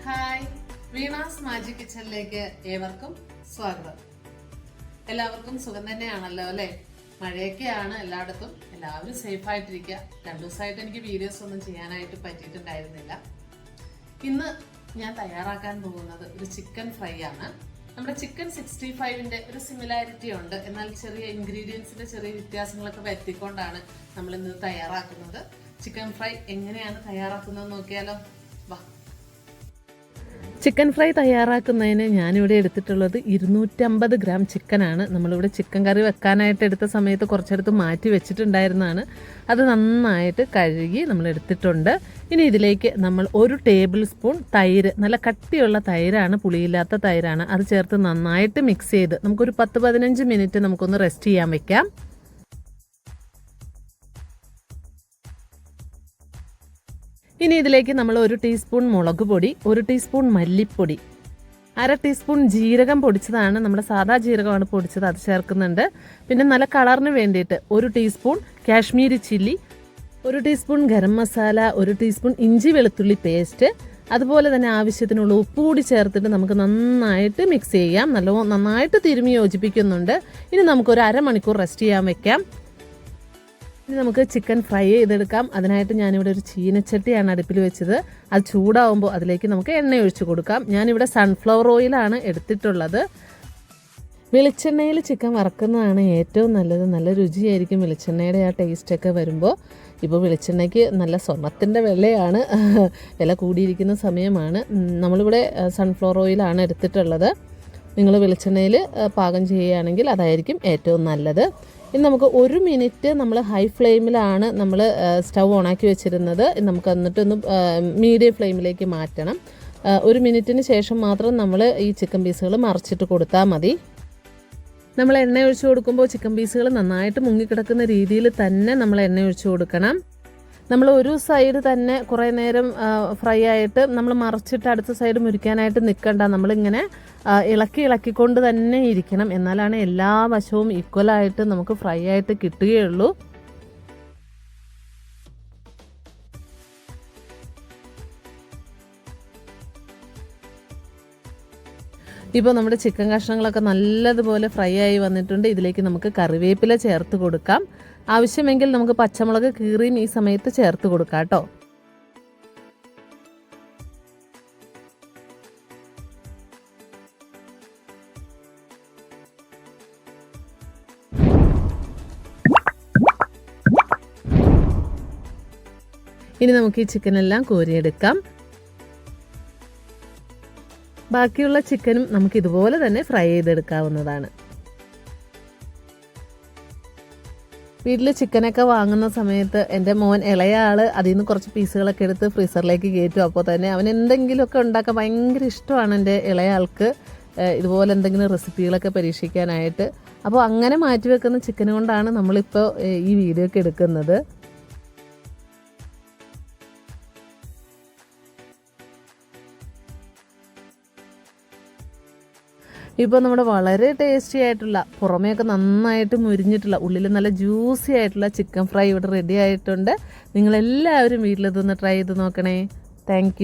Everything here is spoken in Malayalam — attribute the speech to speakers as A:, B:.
A: ഹായ്, വീണാസ് മാജിക് കിച്ചണിലേക്ക് ഏവർക്കും സ്വാഗതം. എല്ലാവർക്കും സുഖം തന്നെയാണല്ലോ അല്ലേ? മഴയൊക്കെയാണ് എല്ലായിടത്തും. എല്ലാവരും സേഫ് ആയിട്ടിരിക്കുക. 2 ദിവസമായിട്ട് എനിക്ക് വീഡിയോസ് ഒന്നും ചെയ്യാനായിട്ട് പറ്റിയിട്ടുണ്ടായിരുന്നില്ല. ഇന്ന് ഞാൻ തയ്യാറാക്കാൻ പോകുന്നത് ഒരു ചിക്കൻ ഫ്രൈ ആണ്. നമ്മുടെ ചിക്കൻ 65ന്റെ ഒരു സിമിലാരിറ്റി ഉണ്ട്, എന്നാൽ ചെറിയ ഇൻഗ്രീഡിയൻസിന്റെ ചെറിയ വ്യത്യാസങ്ങളൊക്കെ വരുത്തിക്കൊണ്ടാണ് നമ്മൾ ഇന്ന് തയ്യാറാക്കുന്നത്. ചിക്കൻ ഫ്രൈ എങ്ങനെയാണ് തയ്യാറാക്കുന്നത് നോക്കിയാലോ? വാ. ചിക്കൻ ഫ്രൈ തയ്യാറാക്കുന്നതിന് ഞാനിവിടെ എടുത്തിട്ടുള്ളത് 250 ഗ്രാം ചിക്കനാണ്. നമ്മളിവിടെ ചിക്കൻ കറി വെക്കാനായിട്ട് എടുത്ത സമയത്ത് കുറച്ചെടുത്ത് മാറ്റി വെച്ചിട്ടുണ്ടായിരുന്നതാണ്. അത് നന്നായിട്ട് കഴുകി നമ്മൾ എടുത്തിട്ടുണ്ട്. ഇനി ഇതിലേക്ക് നമ്മൾ 1 ടേബിൾ സ്പൂൺ തൈര്, നല്ല കട്ടിയുള്ള തൈരാണ്, പുളിയില്ലാത്ത തൈരാണ്, അത് ചേർത്ത് നന്നായിട്ട് മിക്സ് ചെയ്ത് നമുക്കൊരു 10-15 മിനിറ്റ് നമുക്കൊന്ന് റെസ്റ്റ് ചെയ്യാൻ വെക്കാം. ഇനി ഇതിലേക്ക് നമ്മൾ 1 ടീസ്പൂൺ മുളക് പൊടി, 1 ടീസ്പൂൺ മല്ലിപ്പൊടി, 1/2 ടീസ്പൂൺ ജീരകം പൊടിച്ചതാണ്, നമ്മുടെ സാധാ ജീരകമാണ് പൊടിച്ചത്, അത് ചേർക്കുന്നുണ്ട്. പിന്നെ നല്ല കളറിന് വേണ്ടിയിട്ട് 1 teaspoon Kashmiri chilli, 1 teaspoon garam masala, 1 teaspoon ഇഞ്ചി വെളുത്തുള്ളി പേസ്റ്റ്, അതുപോലെ തന്നെ ആവശ്യത്തിനുള്ള ഉപ്പ് കൂടി ചേർത്തിട്ട് നമുക്ക് നന്നായിട്ട് മിക്സ് ചെയ്യാം. നന്നായിട്ട് തിരുമ്മി യോജിപ്പിക്കുന്നുണ്ട്. ഇനി നമുക്കൊരു അരമണിക്കൂർ റെസ്റ്റ് ചെയ്യാൻ വെക്കാം. ഇനി നമുക്ക് ചിക്കൻ ഫ്രൈ ചെയ്തെടുക്കാം. അതിനായിട്ട് ഞാനിവിടെ ഒരു ചീനച്ചട്ടിയാണ് അടുപ്പിൽ വെച്ചത്. അത് ചൂടാവുമ്പോൾ അതിലേക്ക് നമുക്ക് എണ്ണ ഒഴിച്ചു കൊടുക്കാം. ഞാനിവിടെ സൺഫ്ലവർ ഓയിലാണ് എടുത്തിട്ടുള്ളത്. വെളിച്ചെണ്ണയിൽ ചിക്കൻ വറക്കുന്നതാണ് ഏറ്റവും നല്ലത്. നല്ല രുചിയായിരിക്കും വെളിച്ചെണ്ണയുടെ ആ ടേസ്റ്റൊക്കെ വരുമ്പോൾ. ഇപ്പോൾ വെളിച്ചെണ്ണയ്ക്ക് നല്ല സ്വർണ്ണത്തിൻ്റെ വിലയാണ്, വില കൂടിയിരിക്കുന്ന സമയമാണ്. നമ്മളിവിടെ സൺഫ്ലവർ ഓയിലാണ് എടുത്തിട്ടുള്ളത്. നിങ്ങൾ വെളിച്ചെണ്ണയിൽ പാകം ചെയ്യുകയാണെങ്കിൽ അതായിരിക്കും ഏറ്റവും നല്ലത്. ഇനി നമുക്ക് 1 മിനിറ്റ് നമ്മൾ ഹൈ ഫ്ലെയിമിലാണ് നമ്മൾ സ്റ്റൗ ഓണാക്കി വെച്ചിരുന്നത്. നമുക്ക് എന്നിട്ടൊന്ന് മീഡിയം ഫ്ലെയിമിലേക്ക് മാറ്റണം. 1 മിനിറ്റിന് ശേഷം മാത്രം നമ്മൾ ഈ ചിക്കൻ പീസുകൾ മറിച്ചിട്ട് കൊടുത്താൽ മതി. നമ്മൾ എണ്ണ ഒഴിച്ചു കൊടുക്കുമ്പോൾ ചിക്കൻ പീസുകൾ നന്നായിട്ട് മുങ്ങിക്കിടക്കുന്ന രീതിയിൽ തന്നെ നമ്മൾ എണ്ണ ഒഴിച്ചു കൊടുക്കണം. നമ്മൾ ഒരു സൈഡ് തന്നെ കുറേ നേരം ഫ്രൈ ആയിട്ട് നമ്മൾ മറിച്ചിട്ട് അടുത്ത സൈഡ് മുരിക്കാനായിട്ട് നിൽക്കണ്ട. നമ്മളിങ്ങനെ ഇളക്കിക്കൊണ്ട് തന്നെ ഇരിക്കണം. എന്നാലാണ് എല്ലാ വശവും ഈക്വലായിട്ട് നമുക്ക് ഫ്രൈ ആയിട്ട് കിട്ടുകയുള്ളൂ. ഇപ്പോൾ നമ്മുടെ ചിക്കൻ കഷ്ണങ്ങളൊക്കെ നല്ലതുപോലെ ഫ്രൈ ആയി വന്നിട്ടുണ്ട്. ഇതിലേക്ക് നമുക്ക് കറിവേപ്പില ചേർത്ത് കൊടുക്കാം. ആവശ്യമെങ്കിൽ നമുക്ക് പച്ചമുളക് കീറിയും ഈ സമയത്ത് ചേർത്ത് കൊടുക്കാം കേട്ടോ. ഇനി നമുക്ക് ഈ ചിക്കനെല്ലാം കോരിയെടുക്കാം. ബാക്കിയുള്ള ചിക്കനും നമുക്ക് ഇതുപോലെ തന്നെ ഫ്രൈ ചെയ്തെടുക്കാവുന്നതാണ്. വീട്ടിൽ ചിക്കനൊക്കെ വാങ്ങുന്ന സമയത്ത് എൻ്റെ മോൻ ഇളയ ആൾ അതിൽ നിന്ന് കുറച്ച് പീസുകളൊക്കെ എടുത്ത് ഫ്രീസറിലേക്ക് കയറ്റും. അപ്പോൾ തന്നെ അവൻ എന്തെങ്കിലുമൊക്കെ ഉണ്ടാക്കാൻ ഭയങ്കര ഇഷ്ടമാണ് എൻ്റെ ഇളയ ആൾക്ക്, ഇതുപോലെ എന്തെങ്കിലും റെസിപ്പികളൊക്കെ പരീക്ഷിക്കാനായിട്ട്. അപ്പോൾ അങ്ങനെ മാറ്റി വെക്കുന്ന ചിക്കൻ കൊണ്ടാണ് നമ്മളിപ്പോൾ ഈ വീഡിയോ ഒക്കെ എടുക്കുന്നത്. ഇപ്പോൾ നമ്മുടെ വളരെ ടേസ്റ്റി ആയിട്ടുള്ള, പുറമേയൊക്കെ നന്നായിട്ട് മുരിഞ്ഞിട്ടുള്ള, ഉള്ളിൽ നല്ല ജ്യൂസി ആയിട്ടുള്ള ചിക്കൻ ഫ്രൈ ഇവിടെ റെഡി ആയിട്ടുണ്ട്. നിങ്ങളെല്ലാവരും വീട്ടിലിതൊന്ന് ട്രൈ ചെയ്ത് നോക്കണേ. താങ്ക്